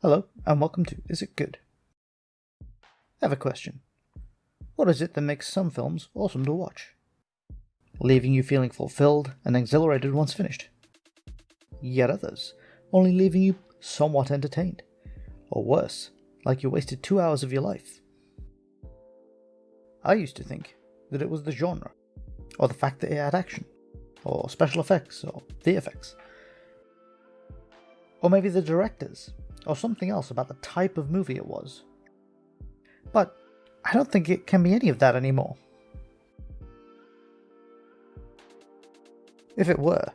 Hello, and welcome to Is It Good? I have a question. What is it that makes some films awesome to watch? Leaving you feeling fulfilled and exhilarated once finished. Yet others, only leaving you somewhat entertained. Or worse, like you wasted 2 hours of your life. I used to think that it was the genre, or the fact that it had action, or special effects, or VFX. Or maybe the directors, or something else about the type of movie it was. But I don't think it can be any of that anymore. If it were,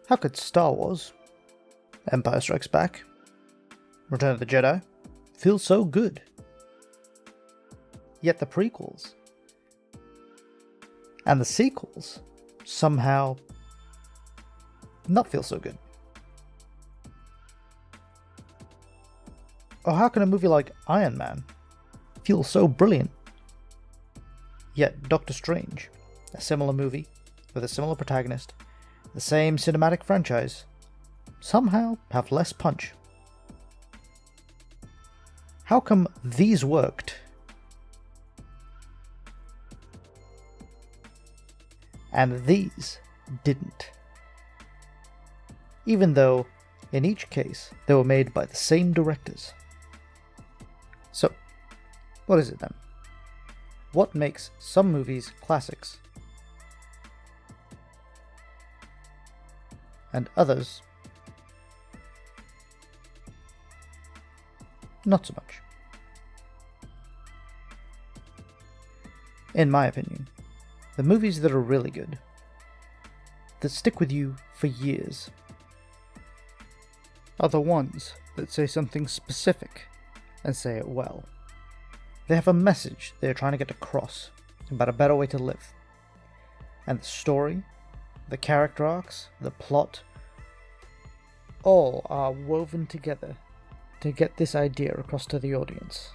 how could Star Wars, Empire Strikes Back, Return of the Jedi feel so good? Yet the prequels and the sequels somehow not feel so good. Or how can a movie like Iron Man feel so brilliant? Yet Doctor Strange, a similar movie with a similar protagonist, the same cinematic franchise, somehow have less punch. How come these worked and these didn't? Even though, in each case, they were made by the same directors. So, what is it then? What makes some movies classics and others not so much? In my opinion, the movies that are really good, that stick with you for years, are the ones that say something specific and say it well. They have a message they are trying to get across about a better way to live. And the story, the character arcs, the plot, all are woven together to get this idea across to the audience.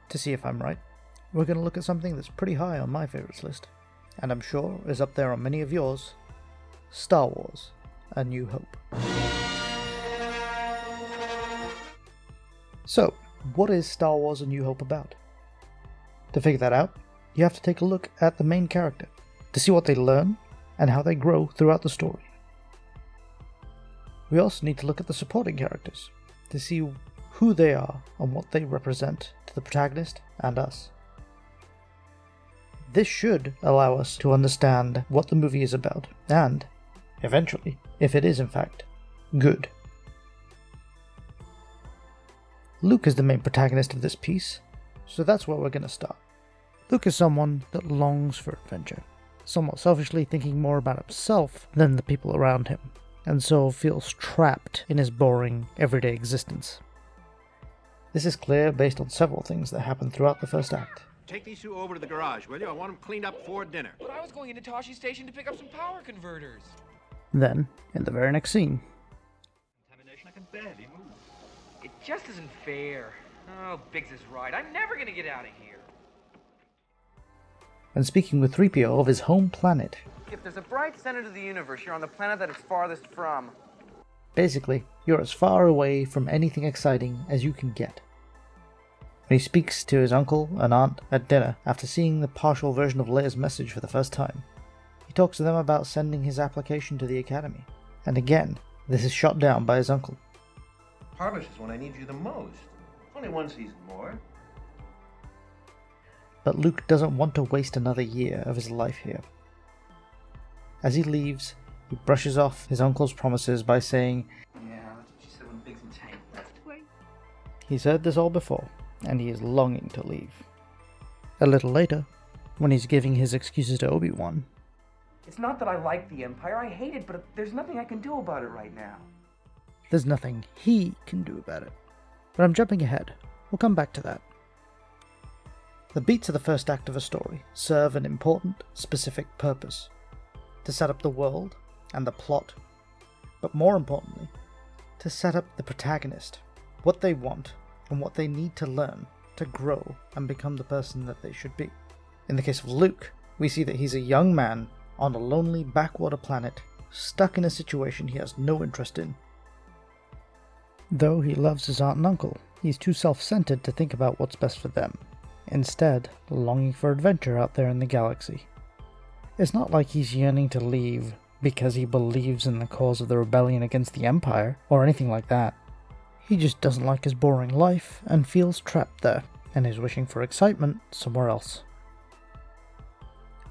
To see if I'm right, we're going to look at something that's pretty high on my favourites list, and I'm sure is up there on many of yours: Star Wars: A New Hope. So, what is Star Wars: A New Hope about? To figure that out, you have to take a look at the main character, to see what they learn and how they grow throughout the story. We also need to look at the supporting characters, to see who they are and what they represent to the protagonist and us. This should allow us to understand what the movie is about, and, eventually, if it is in fact good. Luke is the main protagonist of this piece, so that's where we're going to start. Luke is someone that longs for adventure, somewhat selfishly thinking more about himself than the people around him, and so feels trapped in his boring, everyday existence. This is clear based on several things that happen throughout the first act. Take these two over to the garage, will you? I want them cleaned up for dinner. But I was going into Toshi Station to pick up some power converters. Then, in the very next scene, Contamination, I can barely move. It just isn't fair. Oh, Biggs is right. I'm never gonna get out of here. and speaking with 3PO of his home planet. If there's a bright center to the universe, you're on the planet that it's farthest from. Basically, you're as far away from anything exciting as you can get. When he speaks to his uncle and aunt at dinner after seeing the partial version of Leia's message for the first time, he talks to them about sending his application to the academy. And again, this is shot down by his uncle. Harvest is when I need you the most. Only one season more. But Luke doesn't want to waste another year of his life here. As he leaves, he brushes off his uncle's promises by saying, Yeah, that's what she said when Biggs and Tank left. Wait. he's heard this all before, and he is longing to leave. A little later, when he's giving his excuses to Obi-Wan, It's not that I like the Empire, I hate it, but there's nothing I can do about it right now. there's nothing he can do about it. But I'm jumping ahead. We'll come back to that. The beats of the first act of a story serve an important, specific purpose: to set up the world and the plot, but more importantly, to set up the protagonist, what they want and what they need to learn to grow and become the person that they should be. In the case of Luke, we see that he's a young man on a lonely backwater planet stuck in a situation he has no interest in. Though he loves his aunt and uncle, he's too self-centered to think about what's best for them, instead longing for adventure out there in the galaxy. It's not like he's yearning to leave because he believes in the cause of the rebellion against the Empire, or anything like that. He just doesn't like his boring life and feels trapped there, and is wishing for excitement somewhere else.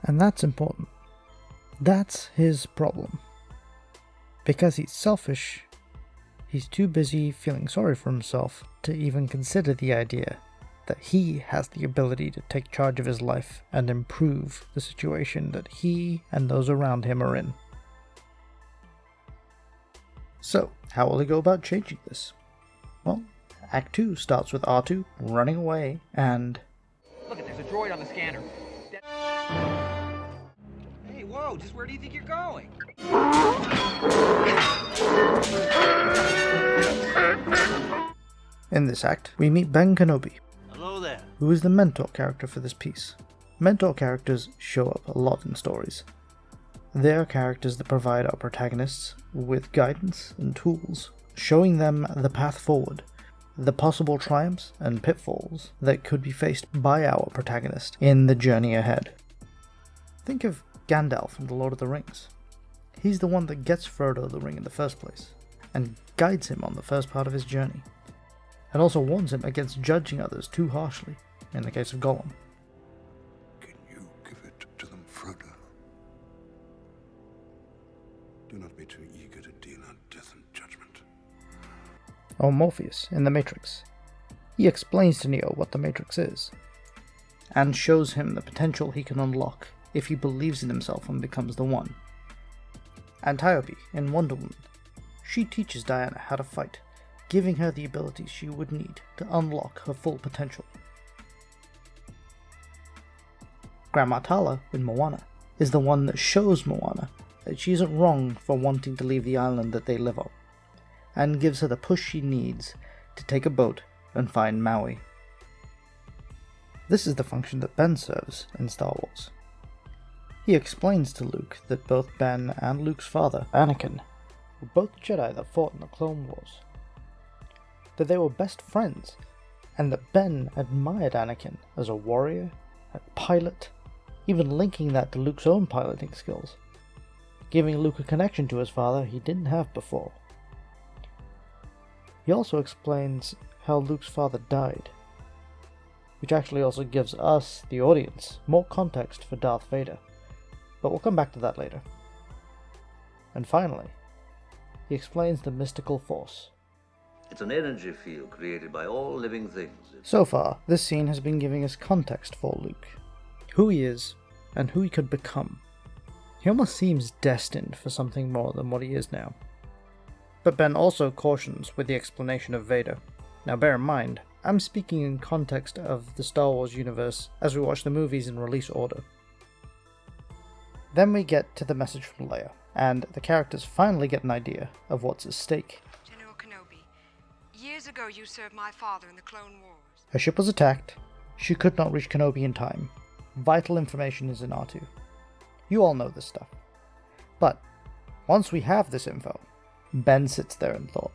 And that's important. That's his problem. Because he's selfish, he's too busy feeling sorry for himself to even consider the idea that he has the ability to take charge of his life and improve the situation that he and those around him are in. So, how will he go about changing this? Well, Act 2 starts with R2 running away and... Look, there's a droid on the scanner. Hey, whoa, just where do you think you're going? In this act, we meet Ben Kenobi, Hello there. who is the mentor character for this piece. Mentor characters show up a lot in stories. They are characters that provide our protagonists with guidance and tools, showing them the path forward, the possible triumphs and pitfalls that could be faced by our protagonist in the journey ahead. Think of Gandalf from The Lord of the Rings. He's the one that gets Frodo the ring in the first place, and guides him on the first part of his journey, and also warns him against judging others too harshly, in the case of Gollum. Can you give it to them, Frodo? Do not be too eager to deal out death and judgment. Or Morpheus in The Matrix. He explains to Neo what the Matrix is, and shows him the potential he can unlock if he believes in himself and becomes the one. Antiope in Wonder Woman. She teaches Diana how to fight, giving her the abilities she would need to unlock her full potential. Grandma Tala in Moana is the one that shows Moana that she isn't wrong for wanting to leave the island that they live on, and gives her the push she needs to take a boat and find Maui. This is the function that Ben serves in Star Wars. He explains to Luke that both Ben and Luke's father, Anakin, were both Jedi that fought in the Clone Wars, that they were best friends, and that Ben admired Anakin as a warrior, a pilot, even linking that to Luke's own piloting skills, giving Luke a connection to his father he didn't have before. He also explains how Luke's father died, which actually also gives us, the audience, more context for Darth Vader, but we'll come back to that later. And finally, he explains the mystical force. It's an energy field created by all living things. So far, this scene has been giving us context for Luke, who he is, and who he could become. He almost seems destined for something more than what he is now. But Ben also cautions with the explanation of Vader. Now bear in mind, I'm speaking in context of the Star Wars universe as we watch the movies in release order. Then we get to the message from Leia, and the characters finally get an idea of what's at stake. General Kenobi, years ago you served my father in the Clone Wars. Her ship was attacked, she could not reach Kenobi in time. Vital information is in R2. You all know this stuff. But, once we have this info, Ben sits there in thought.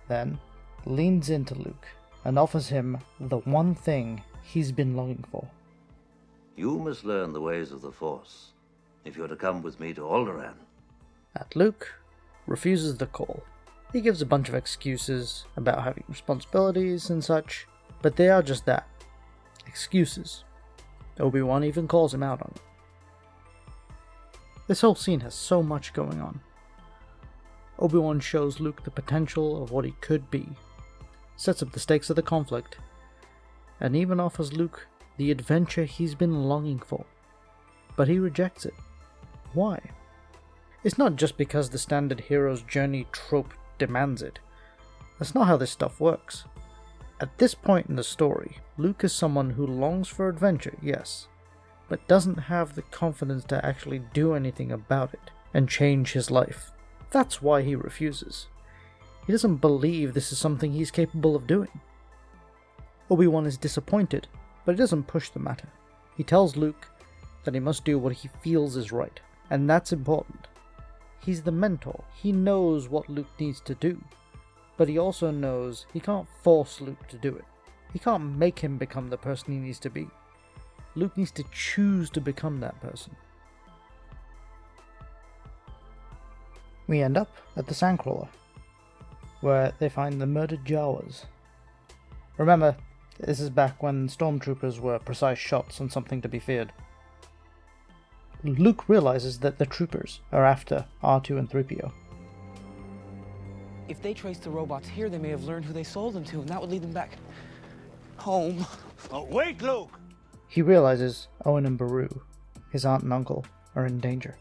Then, leans into Luke and offers him the one thing he's been longing for. You must learn the ways of the Force if you're to come with me to Alderaan. And Luke refuses the call. He gives a bunch of excuses about having responsibilities and such, but they are just that. Excuses. Obi-Wan even calls him out on it. This whole scene has so much going on. Obi-Wan shows Luke the potential of what he could be, sets up the stakes of the conflict, and even offers Luke the adventure he's been longing for. But he rejects it. Why? It's not just because the standard hero's journey trope demands it. That's not how this stuff works. At this point in the story, Luke is someone who longs for adventure, yes, but doesn't have the confidence to actually do anything about it and change his life. That's why he refuses. He doesn't believe this is something he's capable of doing. Obi-Wan is disappointed, but he doesn't push the matter. He tells Luke that he must do what he feels is right, and that's important. He's the mentor. He knows what Luke needs to do, but he also knows he can't force Luke to do it. He can't make him become the person he needs to be. Luke needs to choose to become that person. We end up at the Sandcrawler, where they find the murdered Jawas. Remember, this is back when stormtroopers were precise shots and something to be feared. Luke realizes that the troopers are after R2 and 3PO. If they trace the robots here, they may have learned who they sold them to, and that would lead them back home. Oh, wait, Luke! He realizes Owen and Beru, his aunt and uncle, are in danger,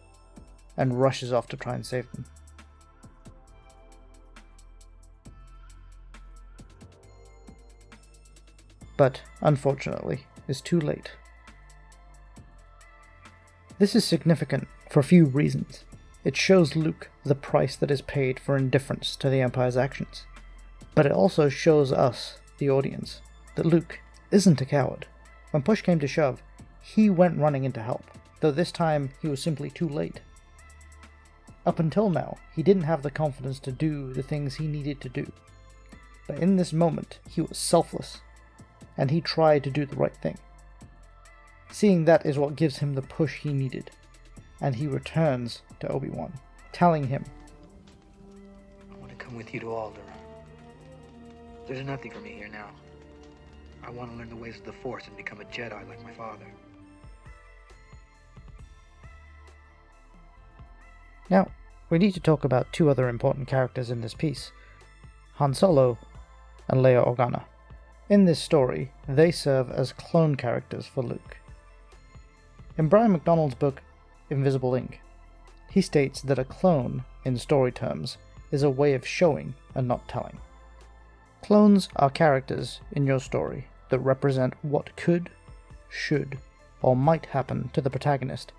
and rushes off to try and save them. But, unfortunately, is too late. This is significant for a few reasons. It shows Luke the price that is paid for indifference to the Empire's actions. But it also shows us, the audience, that Luke isn't a coward. When push came to shove, he went running in to help, though this time he was simply too late. Up until now, he didn't have the confidence to do the things he needed to do. But in this moment, he was selfless, and he tried to do the right thing. Seeing that is what gives him the push he needed, and he returns to Obi-Wan, telling him, I want to come with you to Alderaan. There's nothing for me here now. I want to learn the ways of the Force and become a Jedi like my father. Now, we need to talk about two other important characters in this piece, Han Solo and Leia Organa. In this story, they serve as clone characters for Luke. In Brian McDonald's book, Invisible Ink, he states that a clone, in story terms, is a way of showing and not telling. Clones are characters in your story that represent what could, should, or might happen to the protagonist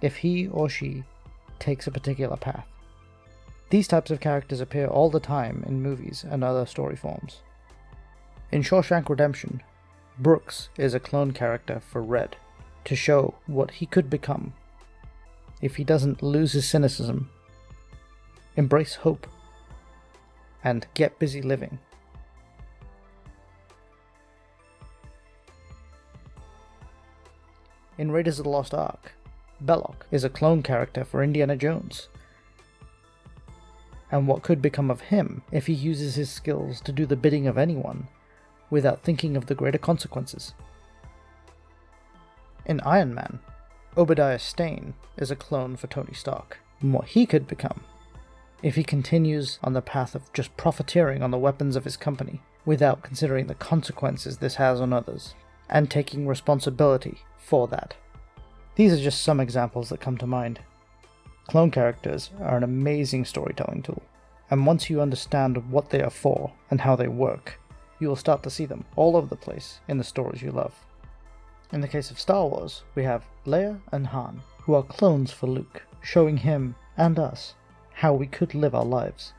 if he or she takes a particular path. These types of characters appear all the time in movies and other story forms. In Shawshank Redemption, Brooks is a clone character for Red, to show what he could become if he doesn't lose his cynicism, embrace hope, and get busy living. In Raiders of the Lost Ark, Belloc is a clone character for Indiana Jones, and what could become of him if he uses his skills to do the bidding of anyone without thinking of the greater consequences. In Iron Man, Obadiah Stane is a clone for Tony Stark, and what he could become if he continues on the path of just profiteering on the weapons of his company without considering the consequences this has on others, and taking responsibility for that. These are just some examples that come to mind. Clone characters are an amazing storytelling tool, and once you understand what they are for and how they work, you will start to see them all over the place in the stories you love. In the case of Star Wars, we have Leia and Han, who are clones for Luke, showing him and us how we could live our lives.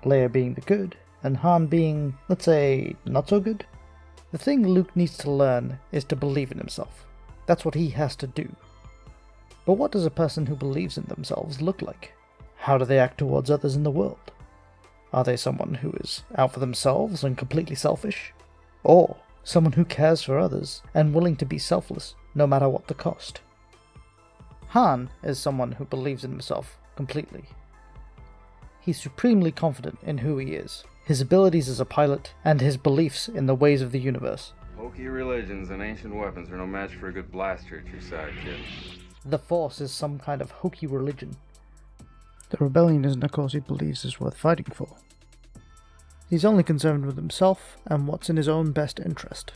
Leia being the good, and Han being, let's say, not so good. The thing Luke needs to learn is to believe in himself. That's what he has to do. But what does a person who believes in themselves look like? How do they act towards others in the world? Are they someone who is out for themselves and completely selfish? Or someone who cares for others and willing to be selfless no matter what the cost? Han is someone who believes in himself completely. He's supremely confident in who he is, his abilities as a pilot, and his beliefs in the ways of the universe. Hokey religions and ancient weapons are no match for a good blaster at your side, kid. The Force is some kind of hokey religion. The rebellion isn't a cause he believes is worth fighting for. He's only concerned with himself and what's in his own best interest.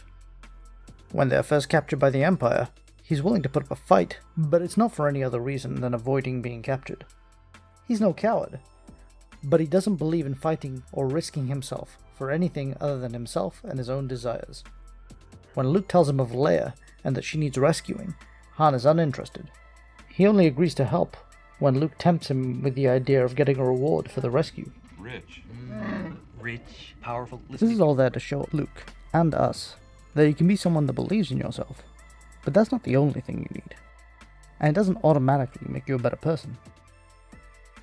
When they are first captured by the Empire, he's willing to put up a fight, but it's not for any other reason than avoiding being captured. He's no coward, but he doesn't believe in fighting or risking himself for anything other than himself and his own desires. When Luke tells him of Leia and that she needs rescuing, Han is uninterested. He only agrees to help when Luke tempts him with the idea of getting a reward for the rescue. Rich. Rich, powerful. This is all there to show Luke, and us, that you can be someone that believes in yourself. But that's not the only thing you need. and it doesn't automatically make you a better person.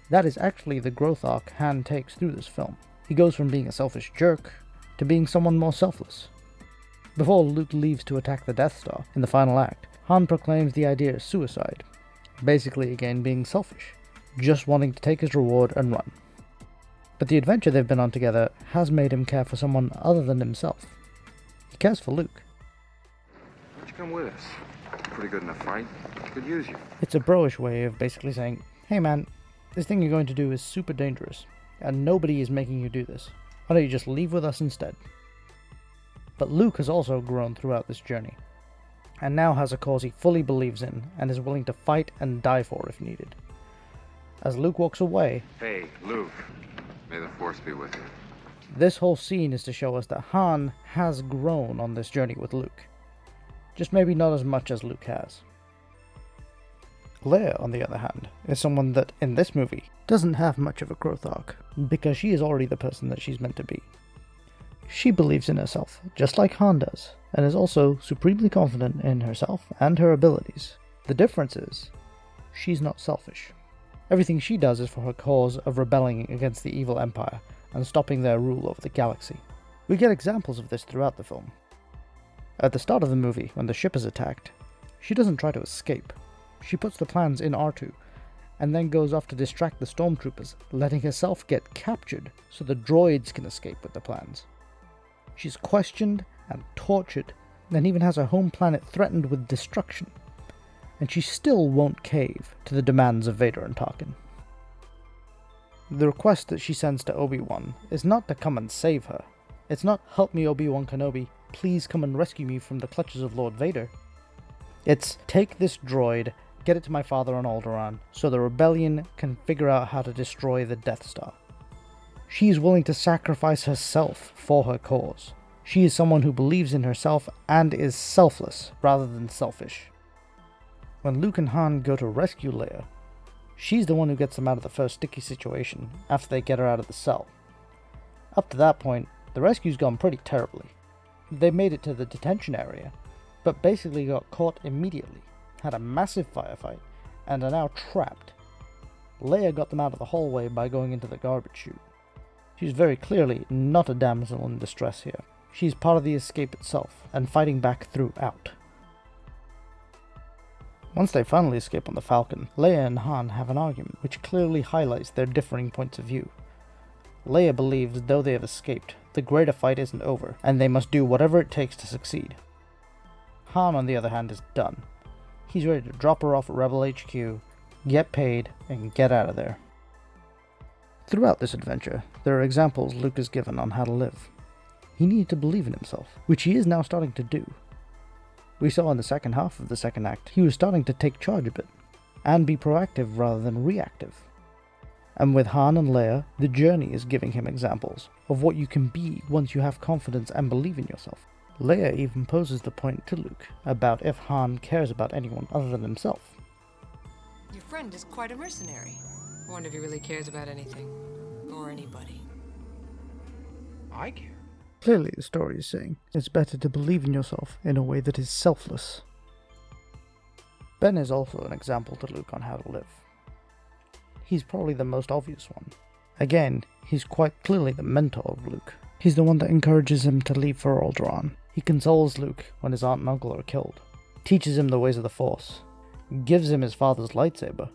That is actually the growth arc Han takes through this film. He goes from being a selfish jerk to being someone more selfless. Before Luke leaves to attack the Death Star in the final act, Han proclaims the idea of suicide, basically again being selfish, just wanting to take his reward and run. But the adventure they've been on together has made him care for someone other than himself. He cares for Luke. Why don't you come with us? Pretty good in a fight. Could use you. It's a bro-ish way of basically saying, hey man, this thing you're going to do is super dangerous, and nobody is making you do this. Why don't you just leave with us instead? But Luke has also grown throughout this journey, and now has a cause he fully believes in and is willing to fight and die for if needed. As Luke walks away, Hey, Luke. May the Force be with you. this whole scene is to show us that Han has grown on this journey with Luke. Just maybe not as much as Luke has. Leia, on the other hand, is someone that, in this movie, doesn't have much of a growth arc, because she is already the person that she's meant to be. She believes in herself, just like Han does, and is also supremely confident in herself and her abilities. The difference is, she's not selfish. Everything she does is for her cause of rebelling against the evil Empire and stopping their rule over the galaxy. We get examples of this throughout the film. At the start of the movie, when the ship is attacked, she doesn't try to escape. She puts the plans in R2, and then goes off to distract the stormtroopers, letting herself get captured so the droids can escape with the plans. She's questioned and tortured, and even has her home planet threatened with destruction. And she still won't cave to the demands of Vader and Tarkin. The request that she sends to Obi-Wan is not to come and save her. It's not, help me Obi-Wan Kenobi, please come and rescue me from the clutches of Lord Vader. It's, take this droid, get it to my father on Alderaan, so the rebellion can figure out how to destroy the Death Star. She is willing to sacrifice herself for her cause. She is someone who believes in herself and is selfless rather than selfish. When Luke and Han go to rescue Leia, she's the one who gets them out of the first sticky situation after they get her out of the cell. Up to that point, the rescue's gone pretty terribly. They made it to the detention area, but basically got caught immediately, had a massive firefight, and are now trapped. Leia got them out of the hallway by going into the garbage chute. She's very clearly not a damsel in distress here. She's part of the escape itself, and fighting back throughout. Once they finally escape on the Falcon, Leia and Han have an argument which clearly highlights their differing points of view. Leia believes though they have escaped, the greater fight isn't over, and they must do whatever it takes to succeed. Han, on the other hand, is done. He's ready to drop her off at Rebel HQ, get paid, and get out of there. Throughout this adventure, there are examples Luke is given on how to live. He needed to believe in himself, which he is now starting to do. We saw in the second half of the second act, he was starting to take charge a bit, and be proactive rather than reactive. And with Han and Leia, the journey is giving him examples of what you can be once you have confidence and believe in yourself. Leia even poses the point to Luke about if Han cares about anyone other than himself. Your friend is quite a mercenary. I wonder if he really cares about anything. Or anybody. I care. Clearly the story is saying it's better to believe in yourself in a way that is selfless. Ben is also an example to Luke on how to live. He's probably the most obvious one. Again, he's quite clearly the mentor of Luke. He's the one that encourages him to leave for Alderaan. He consoles Luke when his aunt and uncle are killed, teaches him the ways of the Force, gives him his father's lightsaber,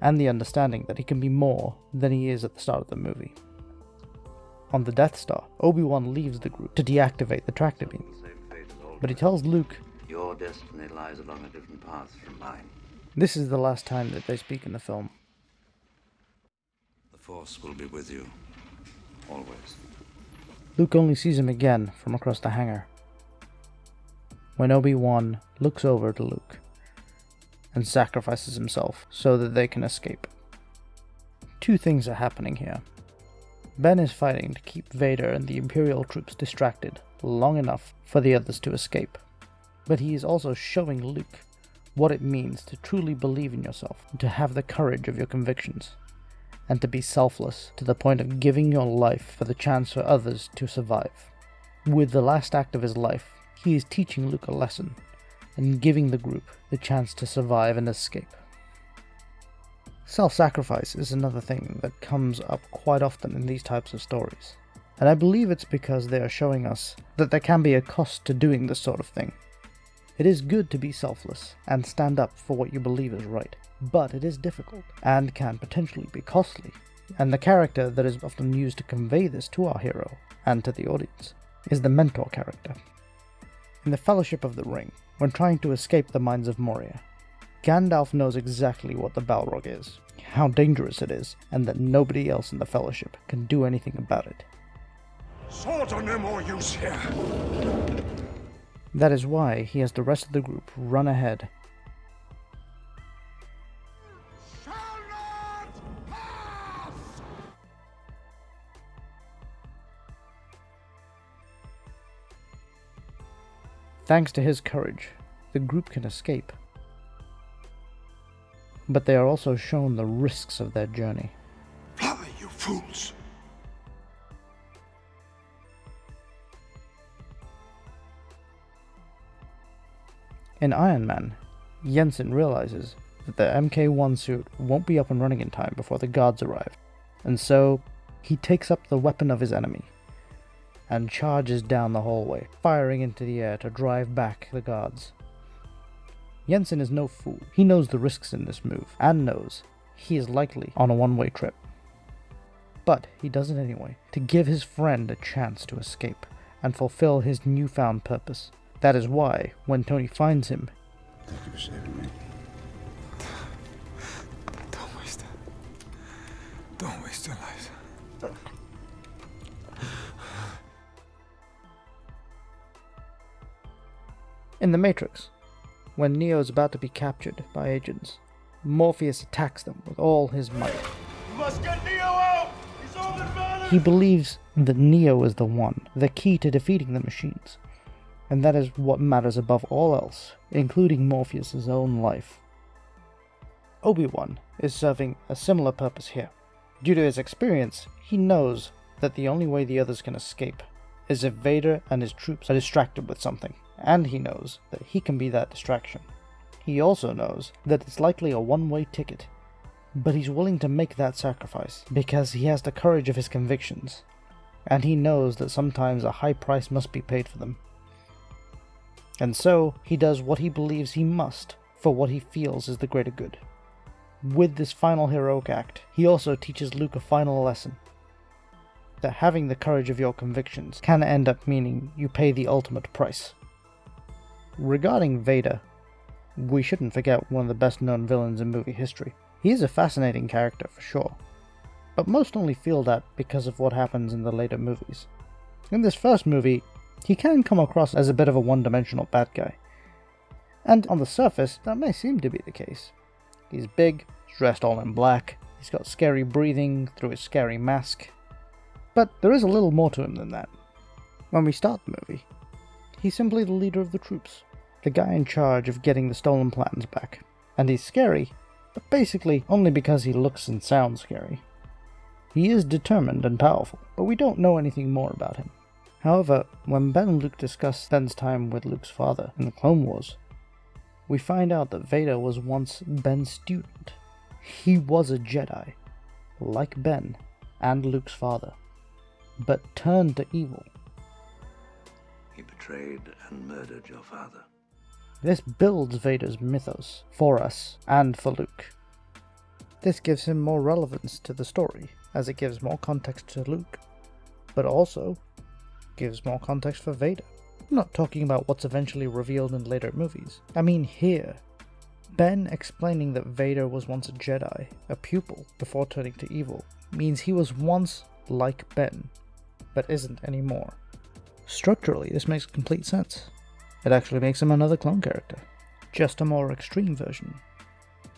and the understanding that he can be more than he is at the start of the movie. On the Death Star, Obi-Wan leaves the group to deactivate the tractor beam, but he tells Luke, Your destiny lies along a different path from mine. this is the last time that they speak in the film. The Force will be with you. Always. Luke only sees him again from across the hangar, when Obi-Wan looks over to Luke and sacrifices himself so that they can escape. Two things are happening here. Ben is fighting to keep Vader and the Imperial troops distracted long enough for the others to escape, but he is also showing Luke what it means to truly believe in yourself, to have the courage of your convictions, and to be selfless to the point of giving your life for the chance for others to survive. With the last act of his life, he is teaching Luke a lesson, and giving the group the chance to survive and escape. Self-sacrifice is another thing that comes up quite often in these types of stories, and I believe it's because they are showing us that there can be a cost to doing this sort of thing. It is good to be selfless and stand up for what you believe is right, but it is difficult and can potentially be costly, and the character that is often used to convey this to our hero and to the audience is the mentor character. In the Fellowship of the Ring, when trying to escape the mines of Moria, Gandalf knows exactly what the Balrog is, how dangerous it is, and that nobody else in the Fellowship can do anything about it. Swords are no more use here. That is why he has the rest of the group run ahead. Shall not pass! Thanks to his courage, the group can escape. But they are also shown the risks of their journey. Fly, you fools! In Iron Man, Jensen realizes that the MK1 suit won't be up and running in time before the guards arrive, and so he takes up the weapon of his enemy and charges down the hallway, firing into the air to drive back the guards. Jensen is no fool. He knows the risks in this move, and knows he is likely on a one-way trip. But he does it anyway, to give his friend a chance to escape and fulfill his newfound purpose. That is why, when Tony finds him, Thank you for saving me. Don't waste it. Don't waste your life. in The Matrix, when Neo is about to be captured by agents, Morpheus attacks them with all his might. You must get Neo out! He's all advantage! He believes that Neo is the one, the key to defeating the machines, and that is what matters above all else, including Morpheus' own life. Obi-Wan is serving a similar purpose here. Due to his experience, he knows that the only way the others can escape is if Vader and his troops are distracted with something, and he knows that he can be that distraction. He also knows that it's likely a one-way ticket, but he's willing to make that sacrifice because he has the courage of his convictions, and he knows that sometimes a high price must be paid for them. And so, he does what he believes he must for what he feels is the greater good. With this final heroic act, he also teaches Luke a final lesson. That having the courage of your convictions can end up meaning you pay the ultimate price. Regarding Vader, we shouldn't forget one of the best known villains in movie history. He is a fascinating character for sure, but most only feel that because of what happens in the later movies. In this first movie, he can come across as a bit of a one-dimensional bad guy. And on the surface, that may seem to be the case. He's big, he's dressed all in black, he's got scary breathing through his scary mask. But there is a little more to him than that. When we start the movie, he's simply the leader of the troops, the guy in charge of getting the stolen plans back. And he's scary, but basically only because he looks and sounds scary. He is determined and powerful, but we don't know anything more about him. However, when Ben and Luke discuss Ben's time with Luke's father in the Clone Wars, we find out that Vader was once Ben's student. He was a Jedi, like Ben and Luke's father, but turned to evil. He betrayed and murdered your father. This builds Vader's mythos for us and for Luke. This gives him more relevance to the story, as it gives more context to Luke, but also gives more context for Vader. I'm not talking about what's eventually revealed in later movies. I mean here. Ben explaining that Vader was once a Jedi, a pupil, before turning to evil, means he was once like Ben, but isn't anymore. Structurally, this makes complete sense. It actually makes him another clone character, just a more extreme version.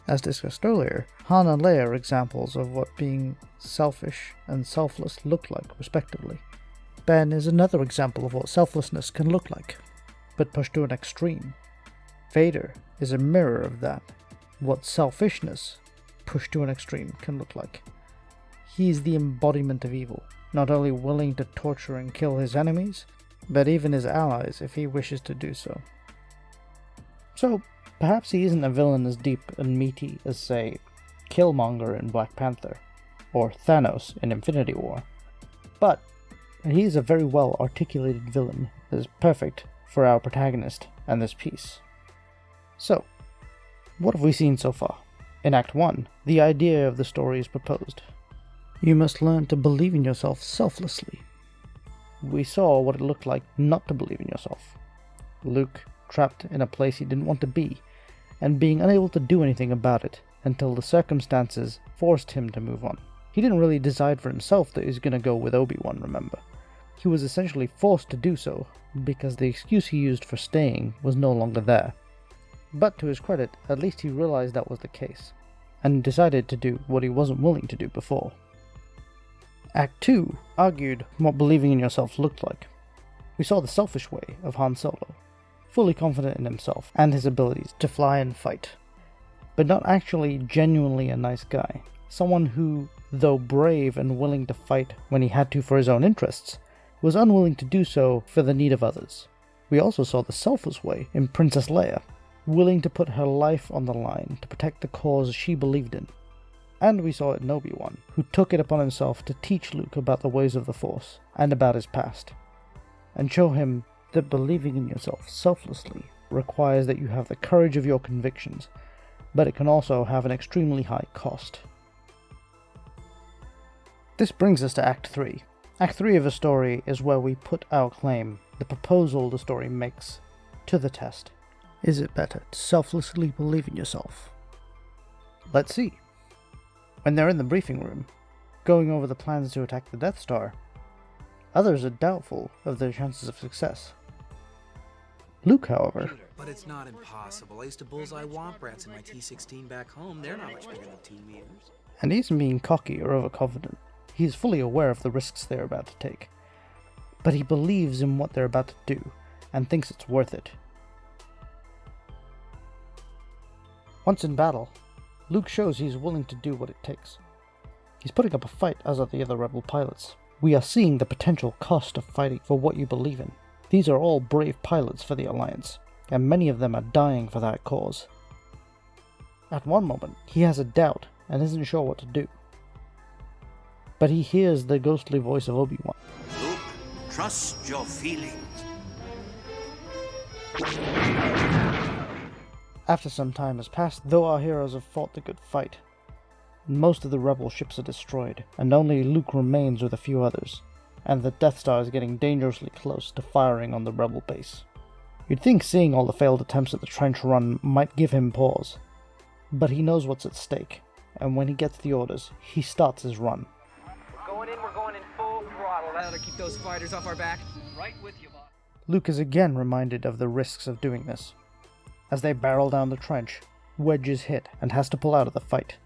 As discussed earlier, Han and Leia are examples of what being selfish and selfless look like, respectively. Ben is another example of what selflessness can look like, but pushed to an extreme. Vader is a mirror of that, what selfishness, pushed to an extreme, can look like. He is the embodiment of evil, not only willing to torture and kill his enemies, but even his allies if he wishes to do so. So, perhaps he isn't a villain as deep and meaty as, say, Killmonger in Black Panther, or Thanos in Infinity War, but he is a very well articulated villain that is perfect for our protagonist and this piece. So, what have we seen so far? In Act 1, the idea of the story is proposed. You must learn to believe in yourself selflessly. We saw what it looked like not to believe in yourself. Luke, trapped in a place he didn't want to be, and being unable to do anything about it until the circumstances forced him to move on. He didn't really decide for himself that he was going to go with Obi-Wan, remember. He was essentially forced to do so, because the excuse he used for staying was no longer there. But to his credit, at least he realized that was the case, and decided to do what he wasn't willing to do before. Act 2 argued what believing in yourself looked like. We saw the selfish way of Han Solo, fully confident in himself and his abilities to fly and fight, but not actually genuinely a nice guy. Someone who, though brave and willing to fight when he had to for his own interests, was unwilling to do so for the need of others. We also saw the selfless way in Princess Leia, willing to put her life on the line to protect the cause she believed in. And we saw it in Obi-Wan, who took it upon himself to teach Luke about the ways of the Force and about his past, and show him that believing in yourself selflessly requires that you have the courage of your convictions, but it can also have an extremely high cost. This brings us to Act 3. Act 3 of a story is where we put our claim, the proposal the story makes, to the test. Is it better to selflessly believe in yourself? Let's see. When they're in the briefing room, going over the plans to attack the Death Star, others are doubtful of their chances of success. Luke, however... But it's not impossible. I used to bullseye womp rats in my T-16 back home. They're not much bigger than 2 meters. And he isn't being cocky or overconfident. He is fully aware of the risks they're about to take. But he believes in what they're about to do, and thinks it's worth it. Once in battle, Luke shows he's willing to do what it takes. He's putting up a fight, as are the other rebel pilots. We are seeing the potential cost of fighting for what you believe in. These are all brave pilots for the Alliance, and many of them are dying for that cause. At one moment, he has a doubt and isn't sure what to do. But he hears the ghostly voice of Obi-Wan. Luke, trust your feelings. After some time has passed, though our heroes have fought the good fight, most of the rebel ships are destroyed, and only Luke remains with a few others, and the Death Star is getting dangerously close to firing on the rebel base. You'd think seeing all the failed attempts at the trench run might give him pause, but he knows what's at stake, and when he gets the orders, he starts his run. We're going in full throttle. That'll keep those fighters off our back. Right with you, boss. Luke is again reminded of the risks of doing this. As they barrel down the trench, Wedge is hit and has to pull out of the fight.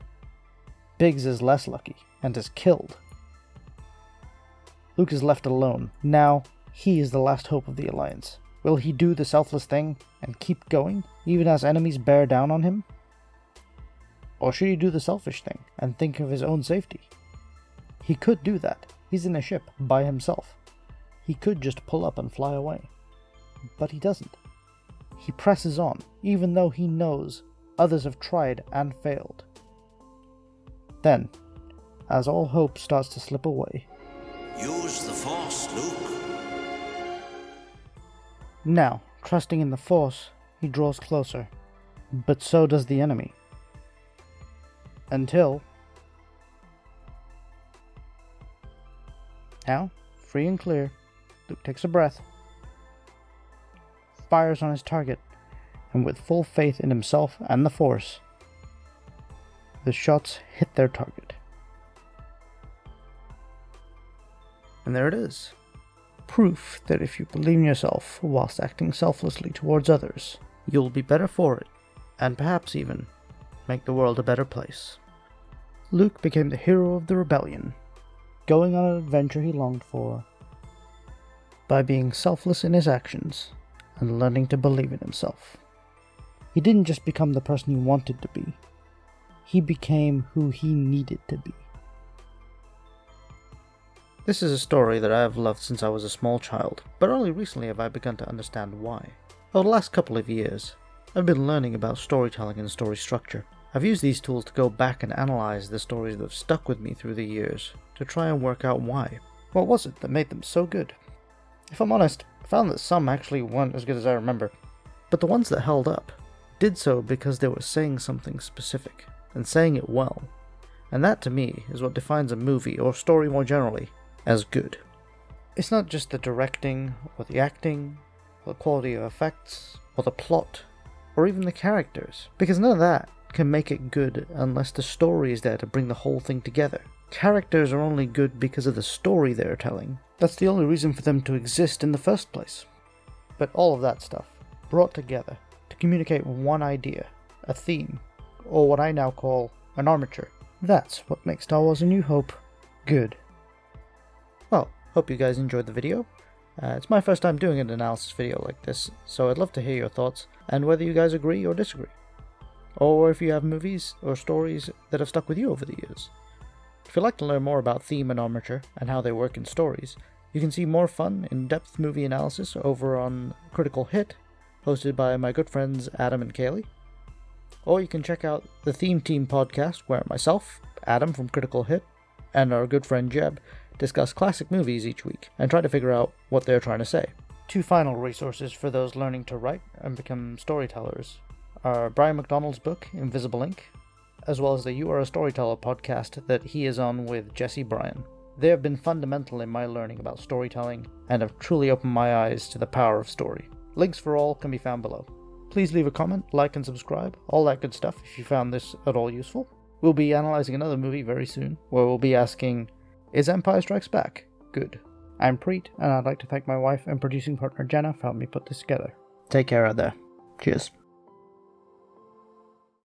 Biggs is less lucky and is killed. Luke is left alone. Now, he is the last hope of the Alliance. Will he do the selfless thing and keep going, even as enemies bear down on him? Or should he do the selfish thing and think of his own safety? He could do that. He's in a ship by himself. He could just pull up and fly away. But he doesn't. He presses on, even though he knows others have tried and failed. Then, as all hope starts to slip away... Use the Force, Luke. Now, trusting in the Force, he draws closer. But so does the enemy. Until... Now, free and clear, Luke takes a breath, fires on his target, and with full faith in himself and the Force, the shots hit their target. And there it is. Proof that if you believe in yourself whilst acting selflessly towards others, you'll be better for it, and perhaps even make the world a better place. Luke became the hero of the rebellion, going on an adventure he longed for, by being selfless in his actions and learning to believe in himself. He didn't just become the person he wanted to be, he became who he needed to be. This is a story that I have loved since I was a small child, but only recently have I begun to understand why. Over the last couple of years, I've been learning about storytelling and story structure, I've used these tools to go back and analyze the stories that have stuck with me through the years, to try and work out why. What was it that made them so good? If I'm honest, I found that some actually weren't as good as I remember, but the ones that held up did so because they were saying something specific, and saying it well. And that to me is what defines a movie, or story more generally, as good. It's not just the directing, or the acting, or the quality of effects, or the plot, or even the characters, because none of that can make it good unless the story is there to bring the whole thing together. Characters are only good because of the story they're telling. That's the only reason for them to exist in the first place. But all of that stuff, brought together to communicate one idea, a theme, or what I now call an armature, that's what makes Star Wars A New Hope good. Well, hope you guys enjoyed the video. It's my first time doing an analysis video like this, so I'd love to hear your thoughts, and whether you guys agree or disagree. Or if you have movies or stories that have stuck with you over the years. If you'd like to learn more about theme and armature, and how they work in stories, you can see more fun, in-depth movie analysis over on Critical Hit, hosted by my good friends Adam and Kaylee. Or you can check out the Theme Team podcast, where myself, Adam from Critical Hit, and our good friend Jeb discuss classic movies each week, and try to figure out what they're trying to say. Two final resources for those learning to write and become storytellers are Brian McDonald's book, Invisible Ink, as well as the You Are a Storyteller podcast that he is on with Jesse Bryan. They have been fundamental in my learning about storytelling, and have truly opened my eyes to the power of story. Links for all can be found below. Please leave a comment, like and subscribe, all that good stuff if you found this at all useful. We'll be analyzing another movie very soon, where we'll be asking, is Empire Strikes Back good? I'm Preet, and I'd like to thank my wife and producing partner Jenna for helping me put this together. Take care out there. Cheers.